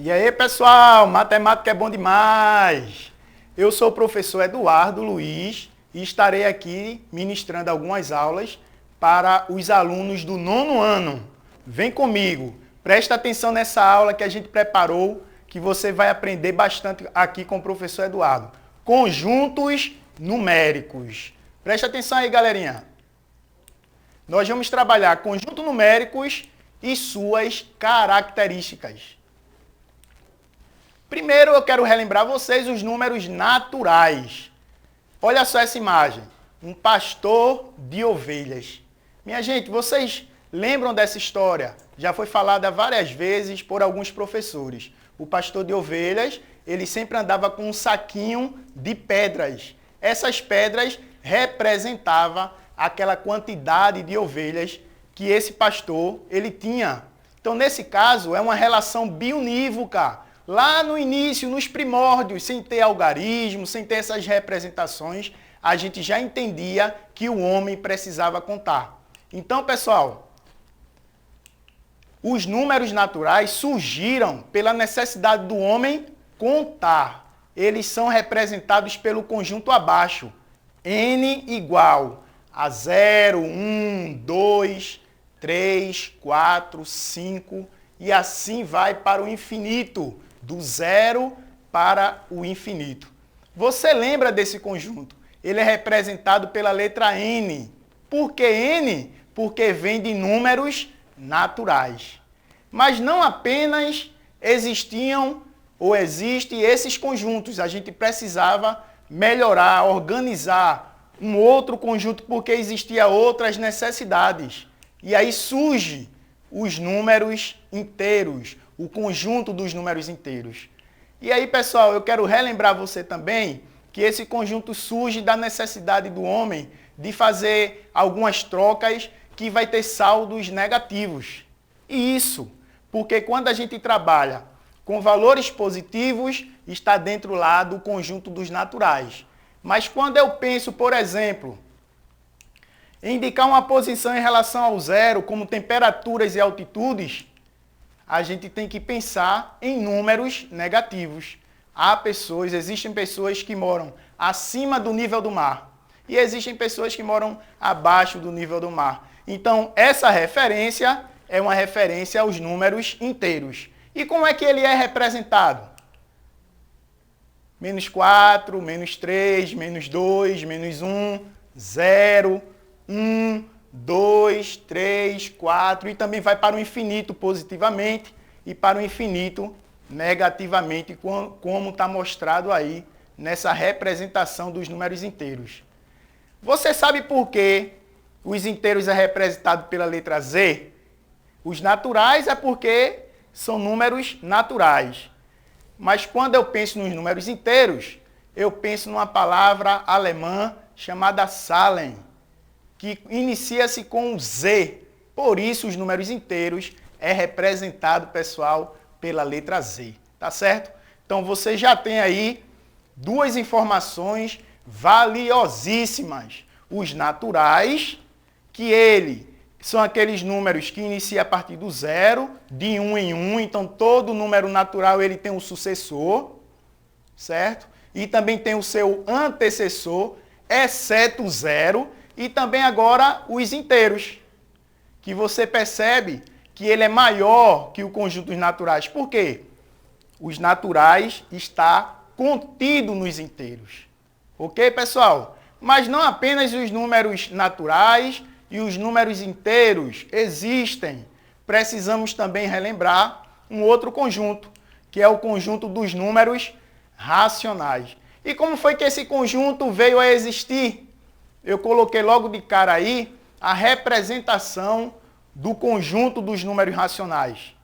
E aí, pessoal, matemática é bom demais! Eu sou o professor Eduardo Luiz e estarei aqui ministrando algumas aulas para os alunos do 9º ano. Vem comigo, presta atenção nessa aula que a gente preparou, que você vai aprender bastante aqui com o professor Eduardo. Conjuntos numéricos. Presta atenção aí, galerinha. Nós vamos trabalhar conjuntos numéricos e suas características. Primeiro eu quero relembrar vocês os números naturais. Olha só essa imagem, um pastor de ovelhas. Minha gente, vocês lembram dessa história? Já foi falada várias vezes por alguns professores. O pastor de ovelhas, ele sempre andava com um saquinho de pedras. Essas pedras representavam aquela quantidade de ovelhas que esse pastor ele tinha. Então, nesse caso, é uma relação bionívoca. Lá no início, nos primórdios, sem ter algarismo, sem ter essas representações, a gente já entendia que o homem precisava contar. Então, pessoal, os números naturais surgiram pela necessidade do homem contar. Eles são representados pelo conjunto abaixo. N igual a 0, 1, 2, 3, 4, 5 e assim vai para o infinito. Do zero para o infinito. Você lembra desse conjunto? Ele é representado pela letra N. Por que N? Porque vem de números naturais. Mas não apenas existiam ou existem esses conjuntos. A gente precisava melhorar, organizar um outro conjunto porque existiam outras necessidades. E aí surge os números inteiros, o conjunto dos números inteiros. E aí, pessoal, eu quero relembrar você também que esse conjunto surge da necessidade do homem de fazer algumas trocas que vai ter saldos negativos. E isso, porque quando a gente trabalha com valores positivos, está dentro lá do conjunto dos naturais. Mas quando eu penso, por exemplo, em indicar uma posição em relação ao zero, como temperaturas e altitudes, a gente tem que pensar em números negativos. Existem pessoas que moram acima do nível do mar e existem pessoas que moram abaixo do nível do mar. Então, essa referência é uma referência aos números inteiros. E como é que ele é representado? Menos 4, menos 3, menos 2, menos 1, 0, 1, 2, 3, 4 e também vai para o infinito positivamente e para o infinito negativamente, como está mostrado aí nessa representação dos números inteiros. Você sabe por que os inteiros é representado pela letra Z? Os naturais é porque são números naturais. Mas quando eu penso nos números inteiros, eu penso numa palavra alemã chamada Zahlen, que inicia-se com Z. Por isso, os números inteiros é representado, pessoal, pela letra Z. Tá certo? Então, você já tem aí duas informações valiosíssimas. Os naturais, que são aqueles números que iniciam a partir do zero, de 1 em 1. Então, todo número natural ele tem um sucessor, certo? E também tem o seu antecessor, exceto o zero. E também agora os inteiros, que você percebe que ele é maior que o conjunto dos naturais. Por quê? Os naturais está contido nos inteiros. Ok, pessoal? Mas não apenas os números naturais e os números inteiros existem. Precisamos também relembrar um outro conjunto, que é o conjunto dos números racionais. E como foi que esse conjunto veio a existir? Eu coloquei logo de cara aí a representação do conjunto dos números racionais.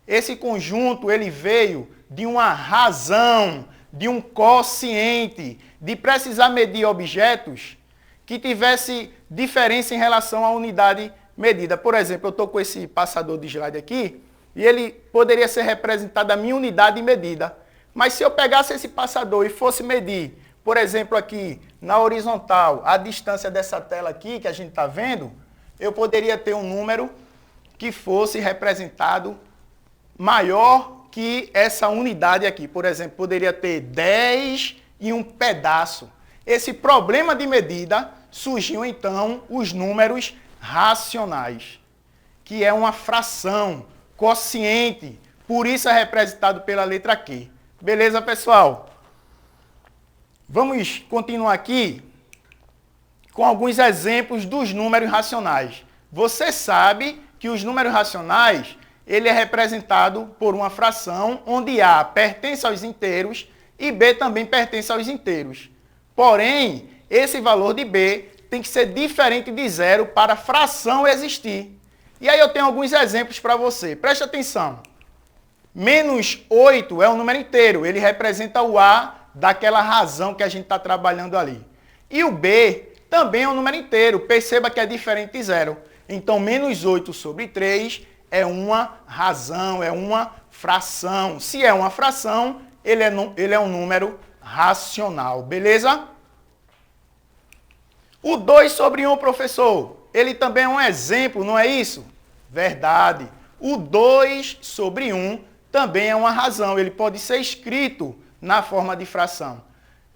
Esse conjunto ele veio de uma razão, de um quociente, de precisar medir objetos que tivesse diferença em relação à unidade medida. Por exemplo, eu estou com esse passador de slide aqui e ele poderia ser representado a minha unidade medida. Mas se eu pegasse esse passador e fosse medir, por exemplo, aqui na horizontal, a distância dessa tela aqui que a gente está vendo, eu poderia ter um número que fosse representado maior que essa unidade aqui. Por exemplo, poderia ter 10 e um pedaço. Esse problema de medida surgiu, então, os números racionais, que é uma fração, quociente, por isso é representado pela letra Q. Beleza, pessoal? Vamos continuar aqui com alguns exemplos dos números racionais. Você sabe que os números racionais, ele é representado por uma fração onde A pertence aos inteiros e B também pertence aos inteiros. Porém, esse valor de B tem que ser diferente de zero para a fração existir. E aí eu tenho alguns exemplos para você. Preste atenção. Menos 8 é um número inteiro. Ele representa o A daquela razão que a gente está trabalhando ali. E o B também é um número inteiro. Perceba que é diferente de zero. Então, menos 8 sobre 3 é uma razão, é uma fração. Se é uma fração, ele é um número racional. Beleza? O 2 sobre 1, professor, ele também é um exemplo, não é isso? Verdade. O 2 sobre 1 também é uma razão. Ele pode ser escrito na forma de fração.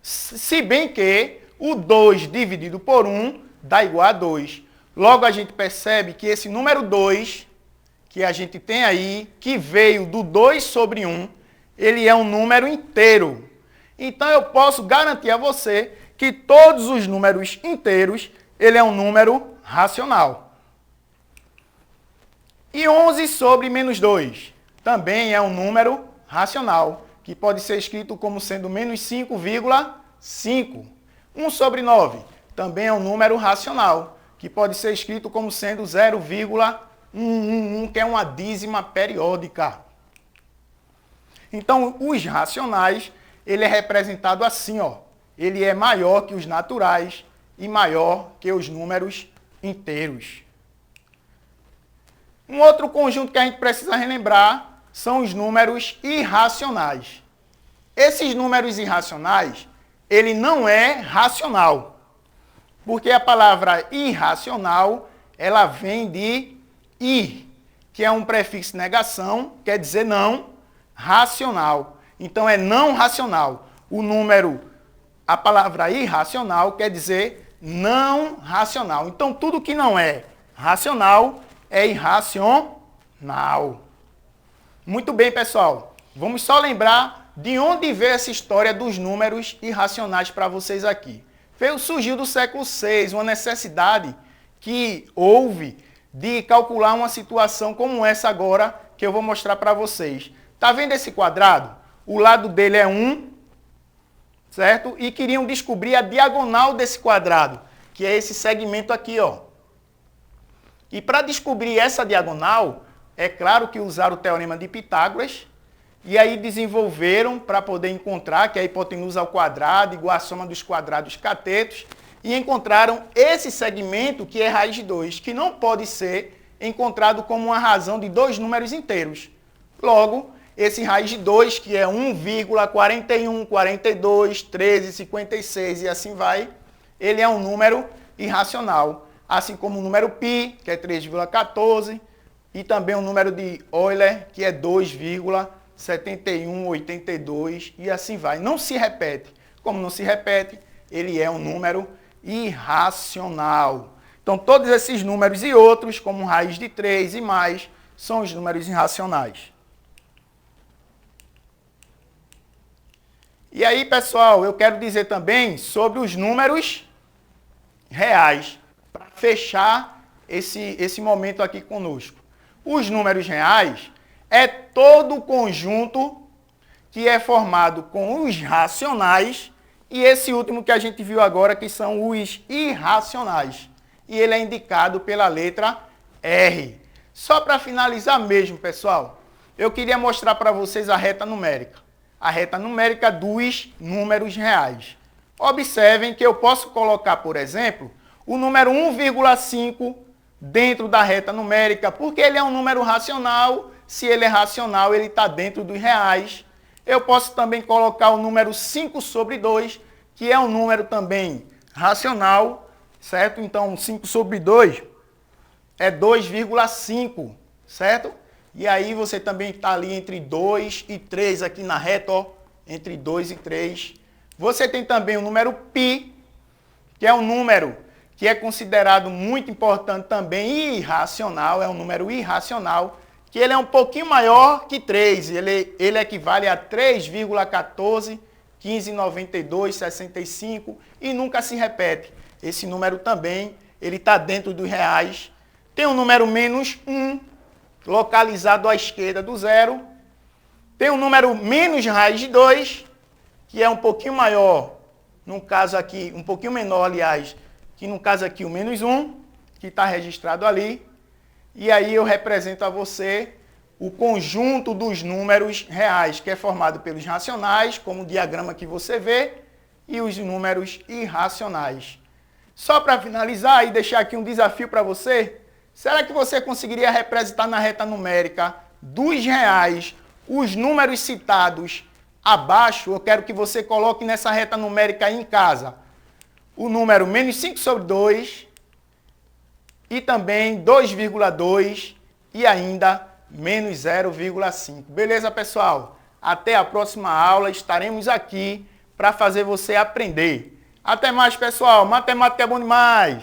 Se bem que o 2 dividido por 1 dá igual a 2. Logo, a gente percebe que esse número 2, que a gente tem aí, que veio do 2 sobre 1, ele é um número inteiro. Então, eu posso garantir a você que todos os números inteiros, ele é um número racional. E 11 sobre menos 2 também é um número racional, que pode ser escrito como sendo menos 5,5. 1 sobre 9 também é um número racional, que pode ser escrito como sendo 0,111, que é uma dízima periódica. Então, os racionais, ele é representado assim, ó. Ele é maior que os naturais e maior que os números inteiros. Um outro conjunto que a gente precisa relembrar são os números irracionais. Esses números irracionais, ele não é racional, porque a palavra irracional, ela vem de ir, que é um prefixo negação, quer dizer não racional. Então, é não racional. A palavra irracional quer dizer não racional. Então, tudo que não é racional é irracional. Muito bem, pessoal. Vamos só lembrar de onde veio essa história dos números irracionais para vocês aqui. Surgiu do século VI, uma necessidade que houve de calcular uma situação como essa agora, que eu vou mostrar para vocês. Está vendo esse quadrado? O lado dele é 1, certo? E queriam descobrir a diagonal desse quadrado, que é esse segmento aqui, ó. E para descobrir essa diagonal, é claro que usaram o teorema de Pitágoras, e aí desenvolveram para poder encontrar que a hipotenusa ao quadrado igual à soma dos quadrados catetos, e encontraram esse segmento que é raiz de 2, que não pode ser encontrado como uma razão de dois números inteiros. Logo, esse raiz de 2, que é 1,41, 42, 13, 56 e assim vai, ele é um número irracional. Assim como o número π, que é 3,14, e também o número de Euler, que é 2,7182, e assim vai. Não se repete. Como não se repete, ele é um número irracional. Então, todos esses números e outros, como raiz de 3 e mais, são os números irracionais. E aí, pessoal, eu quero dizer também sobre os números reais, para fechar esse momento aqui conosco. Os números reais é todo o conjunto que é formado com os racionais e esse último que a gente viu agora, que são os irracionais. E ele é indicado pela letra R. Só para finalizar mesmo, pessoal, eu queria mostrar para vocês a reta numérica. A reta numérica dos números reais. Observem que eu posso colocar, por exemplo, o número 1,5 dentro da reta numérica, porque ele é um número racional. Se ele é racional, ele está dentro dos reais. Eu posso também colocar o número 5 sobre 2, que é um número também racional, certo? Então, 5 sobre 2 é 2,5, certo? E aí você também está ali entre 2 e 3 aqui na reta, ó, entre 2 e 3. Você tem também o número π, que é um número que é considerado muito importante também, irracional, é um número irracional, que ele é um pouquinho maior que 3, ele equivale a 3,14, 15,92, 65 e nunca se repete. Esse número também, ele está dentro dos reais. Tem o número menos 1, localizado à esquerda do zero. Tem o número menos raiz de 2, que é um pouquinho maior, no caso aqui, um pouquinho menor, aliás, que no caso aqui o menos 1, que está registrado ali. E aí eu represento a você o conjunto dos números reais, que é formado pelos racionais, como o diagrama que você vê, e os números irracionais. Só para finalizar e deixar aqui um desafio para você, será que você conseguiria representar na reta numérica dos reais os números citados abaixo? Eu quero que você coloque nessa reta numérica aí em casa o número menos 5 sobre 2 e também 2,2 e ainda menos 0,5. Beleza, pessoal? Até a próxima aula, estaremos aqui para fazer você aprender. Até mais, pessoal. Matemática é bom demais!